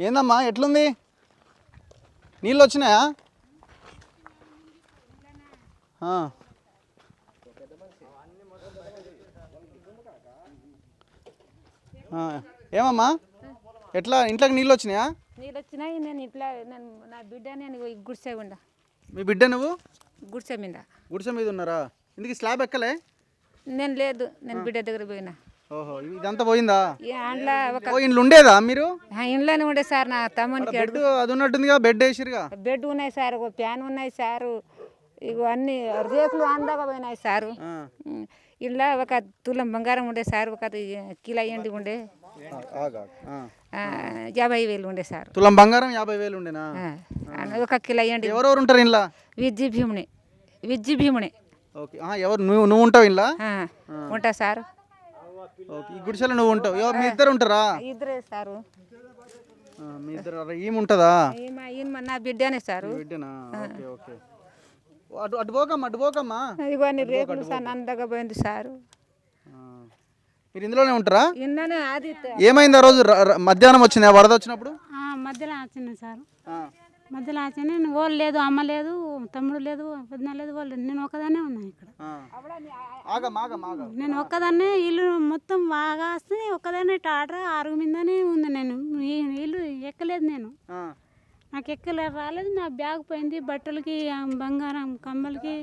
ఏందమ్మా ఎట్లుంది? నీళ్ళు వచ్చినాయా? ఏమమ్మా ఎట్లా ఇంట్లోకి నీళ్ళు వచ్చినాయా? నీళ్ళు వచ్చినాయి. నేను ఇట్లా నా బిడ్డ నేను గుడిసె ఉండ. మీ బిడ్డ నువ్వు గుడిసె మీద ఉన్నారా? ఇందుకు స్లాబ్ ఎక్కలే? నేను లేదు, నేను బిడ్డ దగ్గర పోయినా. ఓహో ఇదంతా పోయిందా? అందులో ఒక ఇంట్లో ఉండేదా మీరు? ఇంట్లోనే ఉండే సార్. నా తమ్మునికి బెడ్ అది ఉన్నట్టుందిగా, బెడ్ వేసిరుగా? బెడ్ ఉన్నాయి సార్, ఒక ఫ్యాన్ ఉన్నాయి సారు, ఇగో అన్ని రేకులు అందాక పోయినాయి సారు. ఇలా ఒక తులం బంగారం ఉండే సార్, ఒక కిలో ఎండి ఉండే 50,000 ఉండే సార్. తులం బంగారం 50,000 ఉండేనా? ఒక కిలో ఎండి. ఎవరెవరు ఉంటారు ఇంట్లో? విజ్జి భీముని. ఓకే, ఎవరు? నువ్వు ఉంటావు ఇంట్లో? ఉంటా సార్. ఓకే, ఈ గుడిసెలో నువ్వు ఉంటావు. మీ ఇద్దరు ఉంటారా? ఇద్దరే సారు. మీ ఇద్దరు. ఈమె ఉంటుందా? నా బిడ్డనే సారు. బిడ్డనా? Okay okay. అటు పోకమ్మా. ఇగో అన్ని రేకులు సార్ అందగా పోయింది సారు. మీరు ఇందులోనే ఉంటారా? ఇంట్లోనే. అది ఏమైంది ఆ రోజు? మధ్యాహ్నం వచ్చింది వరద వచ్చినప్పుడు? మధ్యలో వచ్చింది సార్. మధ్యలో వచ్చింది. వాళ్ళు లేదు, అమ్మ లేదు, తమ్ముడు లేదు, వదిన లేదు, వాళ్ళు లేదు. నేను ఒక్కదాన్నే ఉన్నాను ఇక్కడ. నేను ఒక్కదాన్నే. ఇల్లు మొత్తం బాగా వస్తే ఒక్కదాన్నే టాటర్ అరుగు మీదనే ఉంది. నేను ఇల్లు ఎక్కలేదు. నేను నాకు ఎక్కలేదు, రాలేదు. నా బ్యాగ్ పోయింది, బట్టలకి, బంగారం కమ్మలకి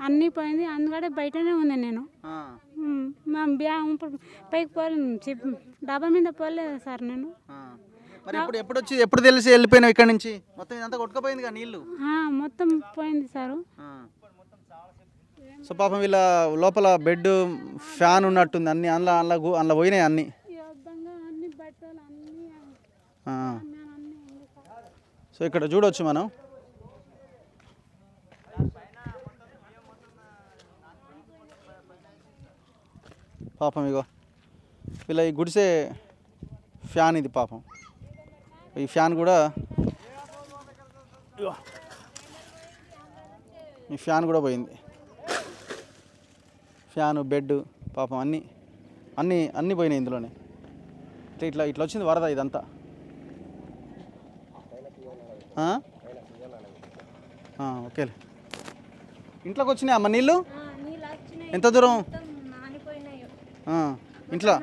అన్నీ పోయింది. అందుకనే బయటనే ఉంది నేను. మా బ్యాగ్ పైకి పోలేదు, డాబా మీద పోలేదు సార్ నేను. మరి ఎప్పుడు తెలిసి వెళ్ళిపోయినావు ఇక్కడ నుంచి? మొత్తం ఇదంతా కొట్టుకుపోయింది కదా నీళ్ళు? మొత్తం పోయింది సారు. సో పాపం వీళ్ళ లోపల బెడ్, ఫ్యాన్ ఉన్నట్టుంది. అన్ని అందులో పోయినాయి అన్ని. సో ఇక్కడ చూడవచ్చు మనం. పాపం ఇగో వీళ్ళ ఈ గుడిసే ఫ్యాన్ ఇది. పాపం ఈ ఫ్యాన్ కూడా పోయింది. ఫ్యాను, బెడ్, పాపం అన్నీ పోయినాయి ఇందులోనే. ఇట్లా వచ్చింది వరద ఇదంతా. ఓకేలే. ఇంట్లోకి వచ్చినాయి అమ్మ నీళ్ళు? ఎంత దూరం? ఇంట్లో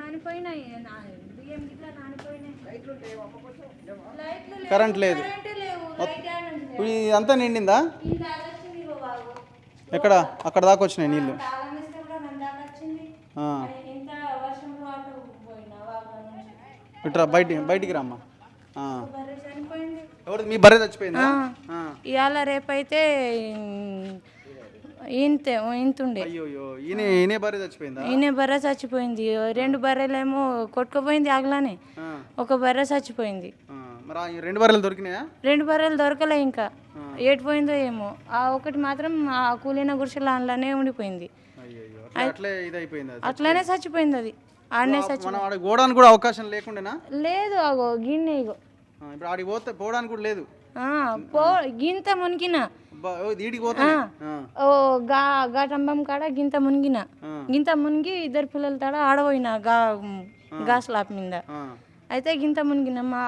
కరెంట్ లేదు. ఇదంతా నిండిందా? ఎక్కడ? అక్కడ దాకా వచ్చినాయి నీళ్ళు. ఇట్రా బయటికి రామ్మా. ఎవరు? మీ బర్రె చచ్చిపోయిందా? ఇవాళ రేపైతే ఇంతుండే. ఈయన బర్రె చచ్చిపోయిందా? ఈయన బర్రె చచ్చిపోయింది. 2 బర్రెలేమో కొట్టుకుపోయింది ఆగలానే. ఒక బర్రె చచ్చిపోయింది. 2 బర్రెలు దొరికినాయా? 2 బర్రెలు దొరకలే. ఇంకా ఏటిపోయిందో ఏమో. ఆ ఒకటి మాత్రం ఆ కూలిన గుడిసెల అందులోనే ఉండిపోయింది. అట్లానే చచ్చిపోయింది అది. ఆడనే చచ్చిపోయింది. పోవడానికి కూడా అవకాశం లేకుండా లేదు. అగో గిన్నె ఇగో. ఇప్పుడు ఆడికి పోతే పోవడానికి కూడా లేదు. గింత మునిగిన గాటంబం కాడ గింత మునిగి 2 పిల్లల తాడ ఆడపోయినా గా స్లాబ్ మీద. అయితే గింత మునిగిన మా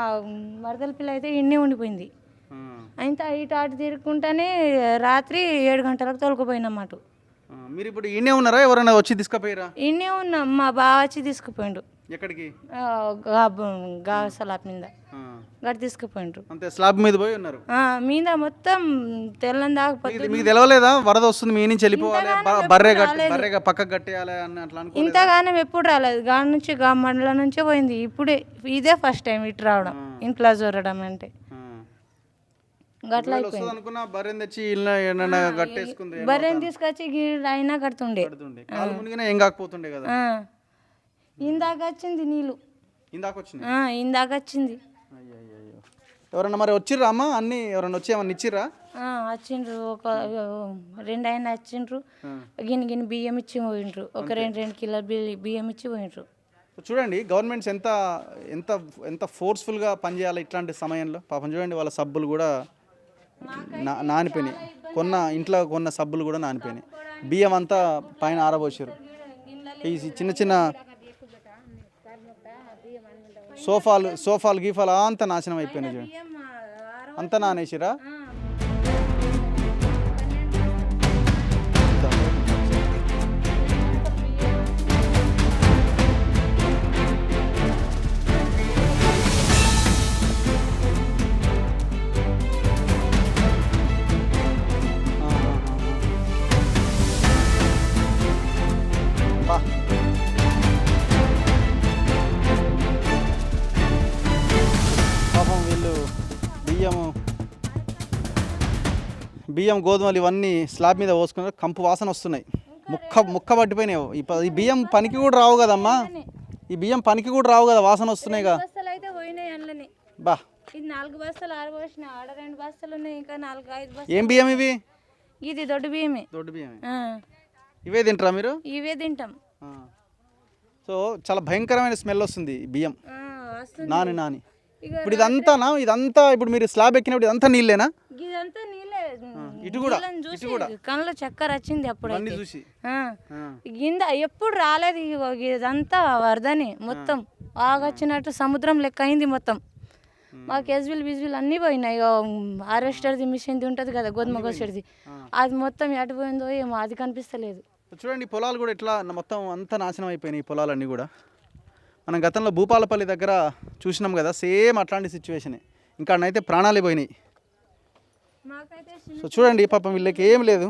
మరదల పిల్ల అయితే ఇన్నే ఉండిపోయింది. అయితే ఇటు అటు తిరుగుకుంటానే రాత్రి 7 గంటలకు తోలుకుపోయినమాట. మీరు ఇప్పుడు ఇన్నే ఉన్నారా? ఎవరైనా వచ్చి తీసుకుపోయారా? ఇన్నే ఉన్నాం. మా బావ వచ్చి తీసుకుపోయిండు. ఎక్కడికి? గా స్లాబ్ మీద గడి తీసుకుపోయిండ్రు. అంతే, స్లాబ్ మీద పోయి ఉన్నారు. మీద మొత్తం తెల్లని దాకపోతే. మీకు తెలవలేదా వరద వస్తుంది, మీ నుంచి వెళ్ళిపోవాలి, బర్రెగా పక్కకు కట్టేయాలి అని అట్లా? ఇంతగానం ఎప్పుడు రాలేదు. గాడి నుంచి మండలం నుంచే పోయింది. ఇప్పుడే ఇదే ఫస్ట్ టైం ఇటు రావడం, ఇంట్లో జోరడం అంటే. బర్రెని తీసుకొచ్చి అయినా కడుతుండే. ఏం కాకపోతుండే కదా. ఇందాక వచ్చింది నీళ్ళు. ఇందాక వచ్చింది. ఎవరన్నా మరి వచ్చిర్రా అమ్మ? అన్ని ఎవరన్నా వచ్చి ఏమన్నా ఇచ్చిర్రా? వచ్చిండ్రు. ఒక 2 ఆయన వచ్చిండ్రు. గిన్ని బియ్యం ఇచ్చి పోయిండ్రు. ఒక 2 కిలోల బియ్యం ఇచ్చి పోయిండ్రు. చూడండి గవర్నమెంట్స్ ఎంత ఎంత ఎంత ఫోర్స్ఫుల్గా పనిచేయాలి ఇట్లాంటి సమయంలో. పాపం చూడండి వాళ్ళ సబ్బులు కూడా నానిపోయినాయి. ఇంట్లో కొన్న సబ్బులు కూడా నానిపోయినాయి. బియ్యం అంతా పైన ఆరబోసారు. ఈ చిన్న సోఫాలు గీఫాలు అంతా నాశనం అయిపోయినాయి చూడండి. బియ్యం అంతా నానేసిరా. పాపం వీళ్ళు బియ్యం గోధుమలు ఇవన్నీ స్లాబ్ మీద పోసుకున్నారు. కంపు వాసన వస్తున్నాయి. ముక్క పట్టిపోయినాయి. ఈ బియ్యం పనికి కూడా రావు కదమ్మా. ఈ బియ్యం పనికి కూడా రావు కదా, వాసన వస్తున్నాయి కదా. బస్తాలు అయితే పోయినాయి అందులోనే. బా ఇది 4 బస్తాలు ఆరబోసిన, ఆడ 2 బస్తాలు ఉన్నాయి, ఇంకా 4-5 బస్తాలు. ఏం బియ్యం ఇవి? ఇది దొడ్డు బియ్యమే. దొడ్డు బియ్యమే. ఆ, ఇవే తింటారా మీరు? ఇవే తింటాం. సో చాలా భయంకరమైన స్మెల్ వస్తుంది ఈ బియ్యం వస్తుంది. నాని. ఇప్పుడు ఇదంతా ఇప్పుడు మీరు స్లాబ్ ఎక్కినప్పుడు ఇదంతా నీళ్ళేనా? ఇదంతా నీళ్ళే. ఇటు కూడా కళ్ళలో చక్కర వచ్చింది అప్పుడు అన్ని చూసి. గింద ఎప్పుడు రాలేదు. ఇదంతా వరదని మొత్తం ఆగొచ్చినట్టు సముద్రం లెక్క అయింది మొత్తం. మాకు బిజ్విల్ అన్నీ పోయినాయి. హార్వెస్టర్ది మిషన్ది ఉంటుంది కదా, గోధుమ కోసేది, అది మొత్తం ఎటు పోయిందో ఏమో, అది కనిపిస్తలేదు. చూడండి పొలాలు కూడా ఇట్లా మొత్తం అంతా నాశనం అయిపోయినాయి. ఈ పొలాలన్నీ కూడా మనం గతంలో భూపాలపల్లి దగ్గర చూసినాం కదా, సేమ్ అట్లాంటి సిచ్యువేషనే. ఇంకా అన్నైతే ప్రాణాలే పోయినాయి. సో చూడండి పాపం వీళ్ళకి ఏం లేదు.